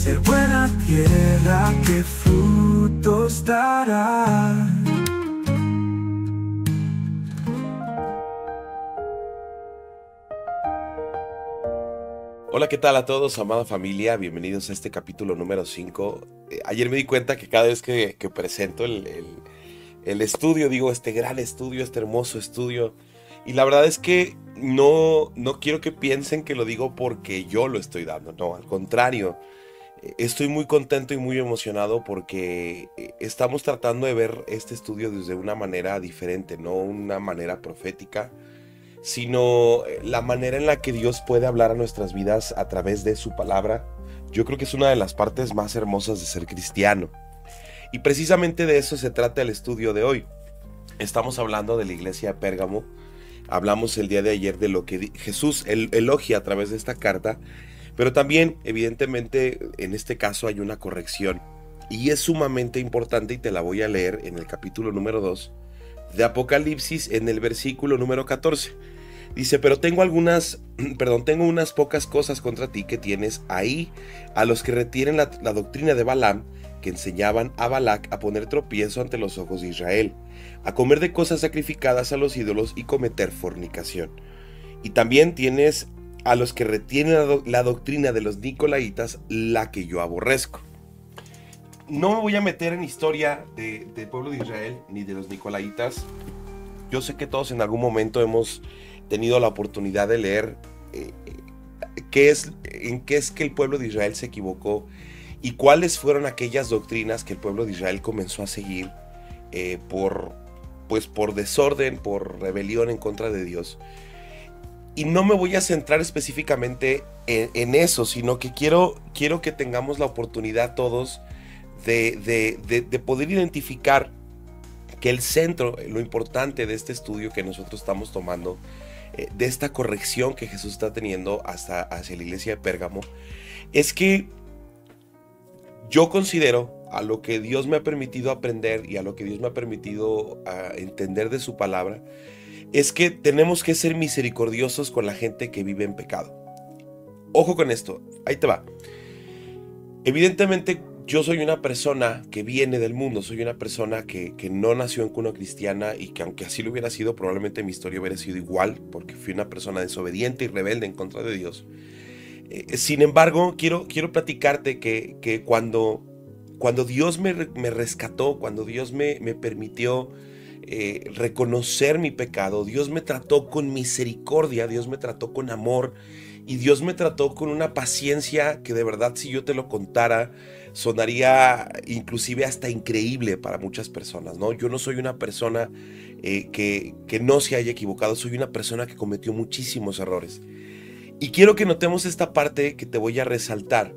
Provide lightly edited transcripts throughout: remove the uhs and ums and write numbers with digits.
ser buena tierra que frutos dará. Hola, ¿qué tal a todos, amada familia? Bienvenidos a este capítulo número 5. Ayer me di cuenta que cada vez que presento el estudio, digo, este gran estudio, este hermoso estudio, y la verdad es que no quiero que piensen que lo digo porque yo lo estoy dando, no, al contrario. Estoy muy contento y muy emocionado porque estamos tratando de ver este estudio desde una manera diferente, no una manera profética, sino la manera en la que Dios puede hablar a nuestras vidas a través de su palabra. Yo creo que es una de las partes más hermosas de ser cristiano. Y precisamente de eso se trata el estudio de hoy. Estamos hablando de la iglesia de Pérgamo. Hablamos el día de ayer de lo que Jesús elogia a través de esta carta, pero también, evidentemente, en este caso hay una corrección. Y es sumamente importante y te la voy a leer en el capítulo número 2 de Apocalipsis en el versículo número 14. Dice, pero tengo unas pocas cosas contra ti que tienes ahí, a los que retienen la doctrina de Balaam, que enseñaban a Balac a poner tropiezo ante los ojos de Israel, a comer de cosas sacrificadas a los ídolos y cometer fornicación. Y también tienes a los que retienen la doctrina de los nicolaitas, la que yo aborrezco. No me voy a meter en historia del pueblo de Israel ni de los nicolaitas. Yo sé que todos en algún momento hemos tenido la oportunidad de leer en qué es que el pueblo de Israel se equivocó y cuáles fueron aquellas doctrinas que el pueblo de Israel comenzó a seguir por desorden, por rebelión en contra de Dios. Y no me voy a centrar específicamente en eso, sino que quiero que tengamos la oportunidad todos de poder identificar que el centro, lo importante de este estudio que nosotros estamos tomando, de esta corrección que Jesús está teniendo hacia la iglesia de Pérgamo, es que yo considero, a lo que Dios me ha permitido aprender y a lo que Dios me ha permitido entender de su palabra, es que tenemos que ser misericordiosos con la gente que vive en pecado. Ojo con esto, ahí te va. Evidentemente, yo soy una persona que viene del mundo, soy una persona que no nació en cuna cristiana y que aunque así lo hubiera sido, probablemente mi historia hubiera sido igual, porque fui una persona desobediente y rebelde en contra de Dios. Sin embargo, quiero platicarte que cuando Dios me rescató, cuando Dios me permitió reconocer mi pecado, Dios me trató con misericordia, Dios me trató con amor y Dios me trató con una paciencia que de verdad, si yo te lo contara, sonaría inclusive hasta increíble para muchas personas, ¿no? Yo no soy una persona que no se haya equivocado, soy una persona que cometió muchísimos errores. Y quiero que notemos esta parte que te voy a resaltar.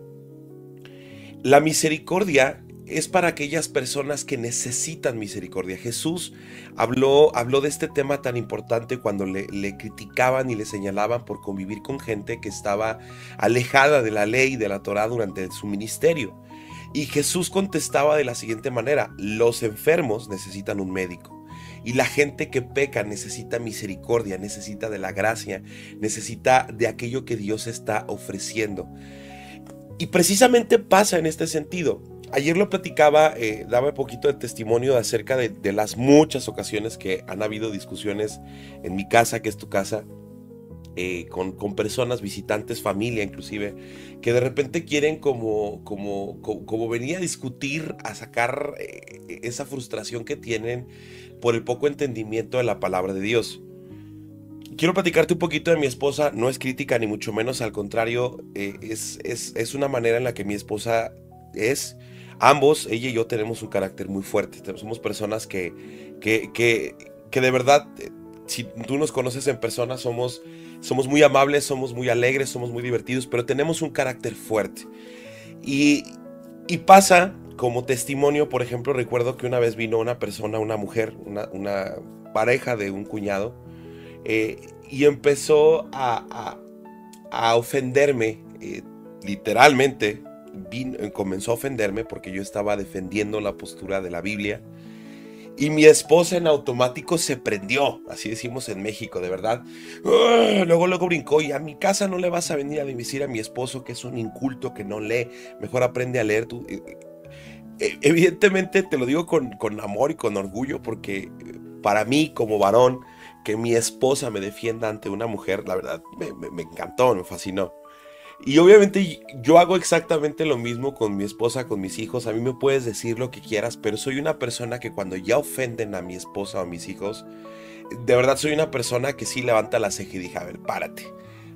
La misericordia es para aquellas personas que necesitan misericordia. Jesús habló de este tema tan importante cuando le criticaban y le señalaban por convivir con gente que estaba alejada de la ley y de la Torá durante su ministerio. Y Jesús contestaba de la siguiente manera: los enfermos necesitan un médico. Y la gente que peca necesita misericordia, necesita de la gracia, necesita de aquello que Dios está ofreciendo. Y precisamente pasa en este sentido. Ayer lo platicaba, daba un poquito de testimonio acerca de las muchas ocasiones que han habido discusiones en mi casa, que es tu casa, con personas, visitantes, familia inclusive, que de repente quieren como venir a discutir, a sacar esa frustración que tienen por el poco entendimiento de la palabra de Dios. Quiero platicarte un poquito de mi esposa. No es crítica ni mucho menos, al contrario, es una manera en la que mi esposa es. Ambos, ella y yo, tenemos un carácter muy fuerte. Somos personas que de verdad, si tú nos conoces en persona, somos muy amables, somos muy alegres, somos muy divertidos, pero tenemos un carácter fuerte. Y pasa como testimonio, por ejemplo, recuerdo que una vez vino una persona, una mujer, una pareja de un cuñado, y empezó a ofenderme, literalmente comenzó a ofenderme porque yo estaba defendiendo la postura de la Biblia. Y mi esposa en automático se prendió, así decimos en México, de verdad. Luego brincó y a mi casa no le vas a venir a decir a mi esposo que es un inculto, que no lee, mejor aprende a leer tú. Evidentemente te lo digo con amor y con orgullo porque para mí como varón, que mi esposa me defienda ante una mujer, la verdad me encantó, me fascinó. Y obviamente yo hago exactamente lo mismo con mi esposa, con mis hijos. A mí me puedes decir lo que quieras, pero soy una persona que cuando ya ofenden a mi esposa o a mis hijos, de verdad soy una persona que sí levanta la ceja y dije, a ver, párate.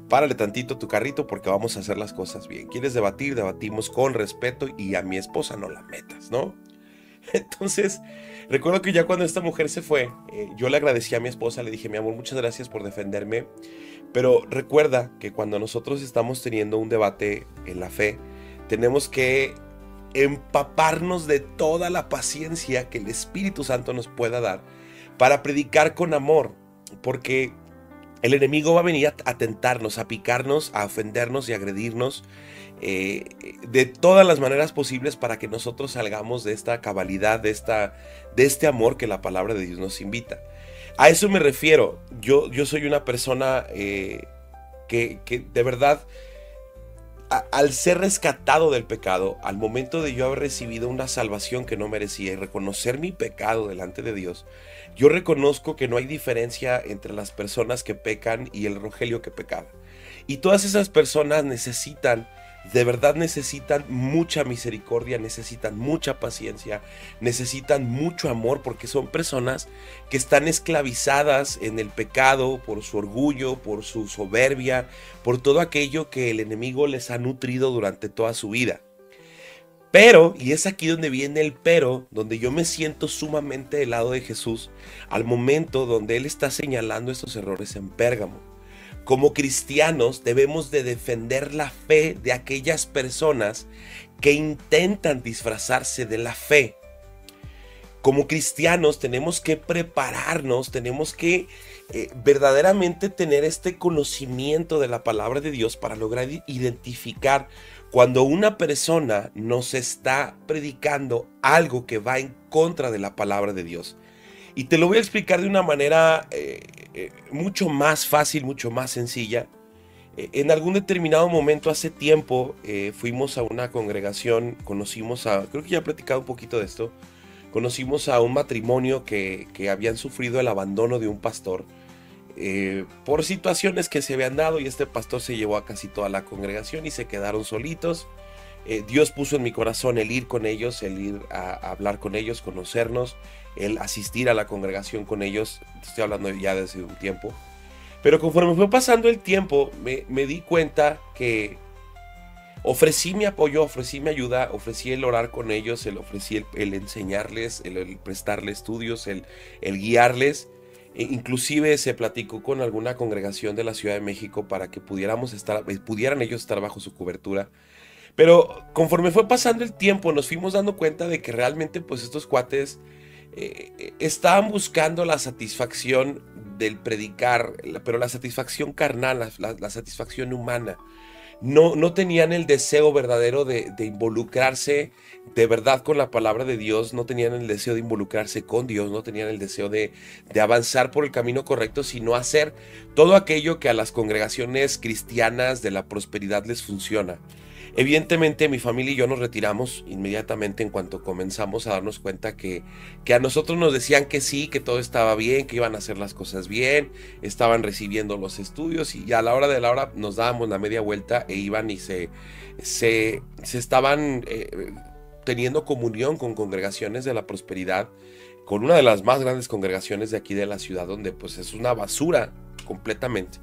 Párale tantito tu carrito porque vamos a hacer las cosas bien. ¿Quieres debatir? Debatimos con respeto y a mi esposa no la metas, ¿no? Entonces, recuerdo que ya cuando esta mujer se fue, yo le agradecí a mi esposa, le dije, mi amor, muchas gracias por defenderme, pero recuerda que cuando nosotros estamos teniendo un debate en la fe, tenemos que empaparnos de toda la paciencia que el Espíritu Santo nos pueda dar para predicar con amor, porque el enemigo va a venir a tentarnos, a picarnos, a ofendernos y a agredirnos de todas las maneras posibles para que nosotros salgamos de esta cabalidad, de este amor que la palabra de Dios nos invita. A eso me refiero. Yo soy una persona que de verdad, al ser rescatado del pecado, al momento de yo haber recibido una salvación que no merecía y reconocer mi pecado delante de Dios, yo reconozco que no hay diferencia entre las personas que pecan y el Rogelio que pecaba. Y todas esas personas necesitan, de verdad necesitan mucha misericordia, necesitan mucha paciencia, necesitan mucho amor, porque son personas que están esclavizadas en el pecado por su orgullo, por su soberbia, por todo aquello que el enemigo les ha nutrido durante toda su vida. Pero, y es aquí donde viene el pero, donde yo me siento sumamente del lado de Jesús, al momento donde Él está señalando estos errores en Pérgamo. Como cristianos debemos de defender la fe de aquellas personas que intentan disfrazarse de la fe. Como cristianos tenemos que prepararnos, tenemos que verdaderamente tener este conocimiento de la palabra de Dios para lograr identificar cuando una persona nos está predicando algo que va en contra de la palabra de Dios. Y te lo voy a explicar de una manera mucho más fácil, mucho más sencilla. En algún determinado momento hace tiempo fuimos a una congregación, conocimos creo que ya he platicado un poquito de esto, conocimos a un matrimonio que habían sufrido el abandono de un pastor por situaciones que se habían dado, y este pastor se llevó a casi toda la congregación y se quedaron solitos. Dios puso en mi corazón el ir con ellos, el ir a hablar con ellos, conocernos, el asistir a la congregación con ellos. Estoy hablando ya desde un tiempo, pero conforme fue pasando el tiempo me di cuenta que ofrecí mi apoyo, ofrecí mi ayuda, ofrecí el orar con ellos, ofrecí el enseñarles, el prestarles estudios, el guiarles. Inclusive se platicó con alguna congregación de la Ciudad de México para que pudieran ellos estar bajo su cobertura. Pero conforme fue pasando el tiempo nos fuimos dando cuenta de que realmente pues estos cuates estaban buscando la satisfacción del predicar, pero la satisfacción carnal, la satisfacción humana. No tenían el deseo verdadero de involucrarse de verdad con la palabra de Dios, no tenían el deseo de involucrarse con Dios, no tenían el deseo de avanzar por el camino correcto, sino hacer todo aquello que a las congregaciones cristianas de la prosperidad les funciona. Evidentemente mi familia y yo nos retiramos inmediatamente en cuanto comenzamos a darnos cuenta que a nosotros nos decían que sí, que todo estaba bien, que iban a hacer las cosas bien, estaban recibiendo los estudios, y a la hora de la hora nos dábamos la media vuelta e iban y se estaban teniendo comunión con congregaciones de la prosperidad, con una de las más grandes congregaciones de aquí de la ciudad, donde pues es una basura completamente.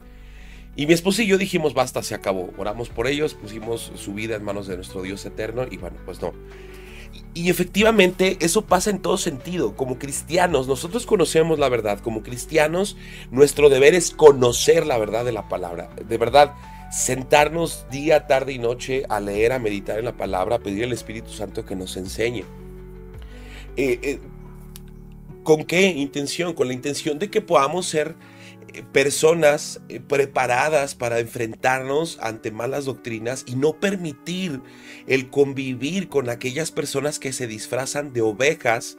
Y mi esposa y yo dijimos, basta, se acabó. Oramos por ellos, pusimos su vida en manos de nuestro Dios eterno, y bueno, pues no. Y efectivamente eso pasa en todo sentido. Como cristianos, nosotros conocemos la verdad. Como cristianos, nuestro deber es conocer la verdad de la palabra. De verdad, sentarnos día, tarde y noche a leer, a meditar en la palabra, a pedir al Espíritu Santo que nos enseñe. ¿Con qué intención? Con la intención de que podamos ser personas preparadas para enfrentarnos ante malas doctrinas y no permitir el convivir con aquellas personas que se disfrazan de ovejas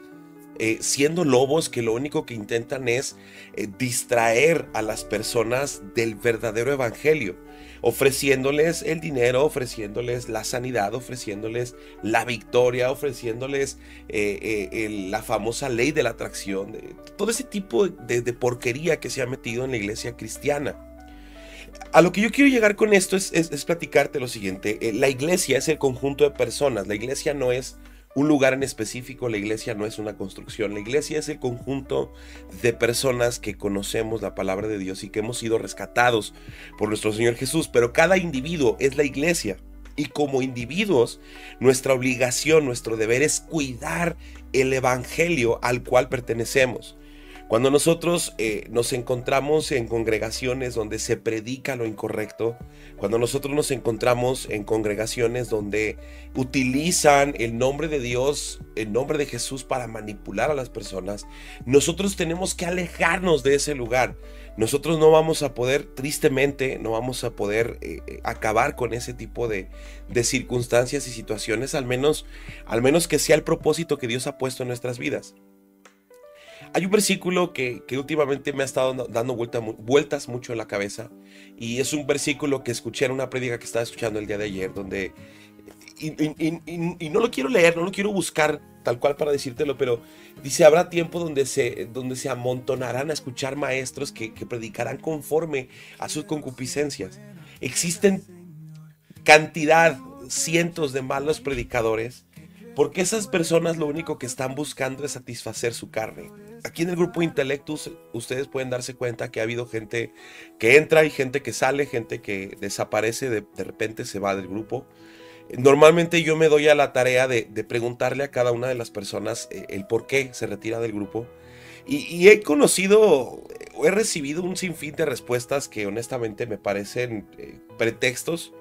siendo lobos que lo único que intentan es distraer a las personas del verdadero evangelio, ofreciéndoles el dinero, ofreciéndoles la sanidad, ofreciéndoles la victoria, ofreciéndoles la famosa ley de la atracción, todo ese tipo de porquería que se ha metido en la iglesia cristiana. A lo que yo quiero llegar con esto es platicarte lo siguiente. La iglesia es el conjunto de personas. La iglesia no es un lugar en específico, la iglesia no es una construcción. La iglesia es el conjunto de personas que conocemos la palabra de Dios y que hemos sido rescatados por nuestro Señor Jesús. Pero cada individuo es la iglesia. Y como individuos, nuestra obligación, nuestro deber es cuidar el evangelio al cual pertenecemos. Cuando nosotros nos encontramos en congregaciones donde se predica lo incorrecto, cuando nosotros nos encontramos en congregaciones donde utilizan el nombre de Dios, el nombre de Jesús para manipular a las personas, nosotros tenemos que alejarnos de ese lugar. Nosotros no vamos a poder, tristemente, no vamos a poder acabar con ese tipo de circunstancias y situaciones, al menos que sea el propósito que Dios ha puesto en nuestras vidas. Hay un versículo que últimamente me ha estado dando vueltas mucho en la cabeza, y es un versículo que escuché en una prédica que estaba escuchando el día de ayer, donde, y no lo quiero leer, no lo quiero buscar tal cual para decírtelo, pero dice: habrá tiempo donde se amontonarán a escuchar maestros que predicarán conforme a sus concupiscencias. Existen cantidad, cientos de malos predicadores, porque esas personas lo único que están buscando es satisfacer su carne. Aquí en el grupo Intelectus ustedes pueden darse cuenta que ha habido gente que entra y gente que sale, gente que desaparece, de repente se va del grupo. Normalmente yo me doy a la tarea de preguntarle a cada una de las personas el por qué se retira del grupo. Y he conocido, o he recibido un sinfín de respuestas que honestamente me parecen pretextos.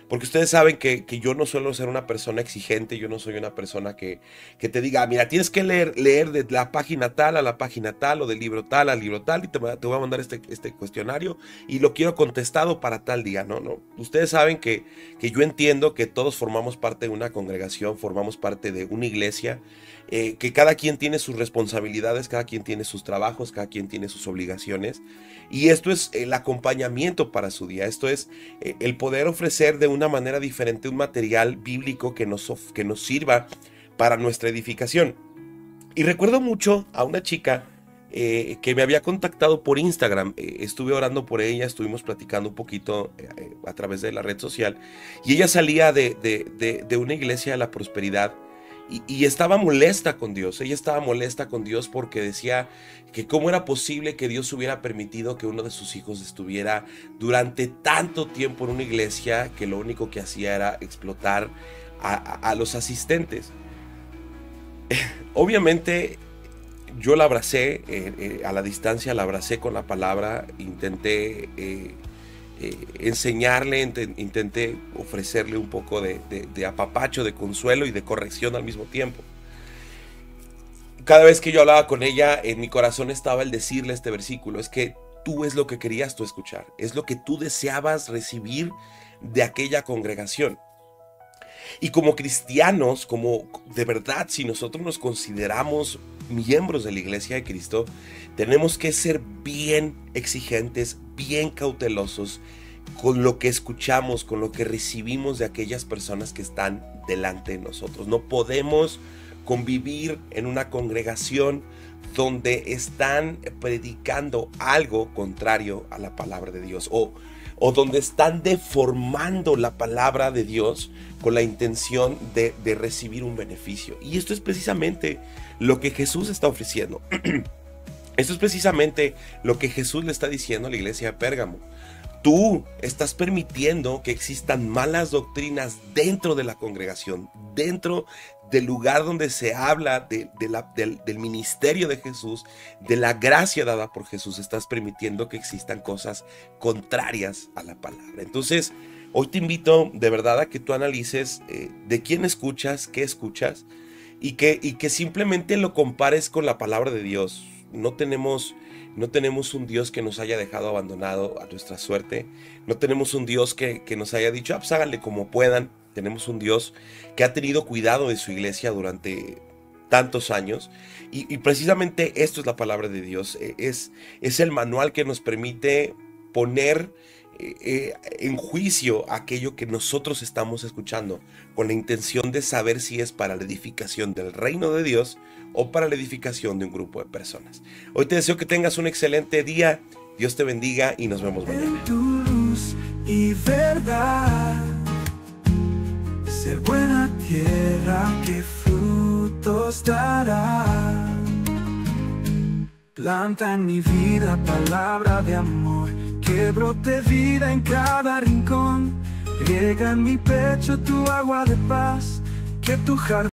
Porque ustedes saben que yo no suelo ser una persona exigente, yo no soy una persona que te diga: mira, tienes que leer de la página tal a la página tal, o del libro tal al libro tal, y te voy a mandar este cuestionario y lo quiero contestado para tal día. No. Ustedes saben que yo entiendo que todos formamos parte de una congregación, formamos parte de una iglesia, que cada quien tiene sus responsabilidades, cada quien tiene sus trabajos, cada quien tiene sus obligaciones. Y esto es el acompañamiento para su día, esto es el poder ofrecer de una manera diferente un material bíblico que nos sirva para nuestra edificación. Y recuerdo mucho a una chica que me había contactado por Instagram. Estuve orando por ella, estuvimos platicando un poquito a través de la red social, y ella salía de una iglesia de la prosperidad. Y estaba molesta con Dios. Ella estaba molesta con Dios porque decía que cómo era posible que Dios hubiera permitido que uno de sus hijos estuviera durante tanto tiempo en una iglesia que lo único que hacía era explotar a los asistentes. Obviamente yo la abracé a la distancia, la abracé con la palabra, intenté enseñarle, intenté ofrecerle un poco de apapacho, de consuelo y de corrección al mismo tiempo. Cada vez que yo hablaba con ella, en mi corazón estaba el decirle este versículo: es que tú es lo que querías tú escuchar, es lo que tú deseabas recibir de aquella congregación. Y como cristianos, como de verdad, si nosotros nos consideramos miembros de la Iglesia de Cristo, tenemos que ser bien exigentes, bien cautelosos con lo que escuchamos, con lo que recibimos de aquellas personas que están delante de nosotros. No podemos convivir en una congregación donde están predicando algo contrario a la palabra de Dios, o donde están deformando la palabra de Dios con la intención de recibir un beneficio. Y esto es precisamente lo que Jesús está ofreciendo. Esto es precisamente lo que Jesús le está diciendo a la iglesia de Pérgamo. Tú estás permitiendo que existan malas doctrinas dentro de la congregación, dentro del lugar donde se habla del ministerio de Jesús, de la gracia dada por Jesús. Estás permitiendo que existan cosas contrarias a la palabra. Entonces, hoy te invito de verdad a que tú analices de quién escuchas, qué escuchas, y que simplemente lo compares con la palabra de Dios. No tenemos un Dios que nos haya dejado abandonado a nuestra suerte. No tenemos un Dios que nos haya dicho: pues háganle como puedan. Tenemos un Dios que ha tenido cuidado de su iglesia durante tantos años. Y precisamente esto es la palabra de Dios. Es el manual que nos permite poner en juicio aquello que nosotros estamos escuchando, con la intención de saber si es para la edificación del reino de Dios o para la edificación de un grupo de personas. Hoy te deseo que tengas un excelente día. Dios te bendiga y nos vemos mañana. En tu luz y verdad, ser buena tierra que frutos dará. Planta en mi vida palabra de amor, que brote vida en cada rincón. Riega en mi pecho tu agua de paz, que tu jardín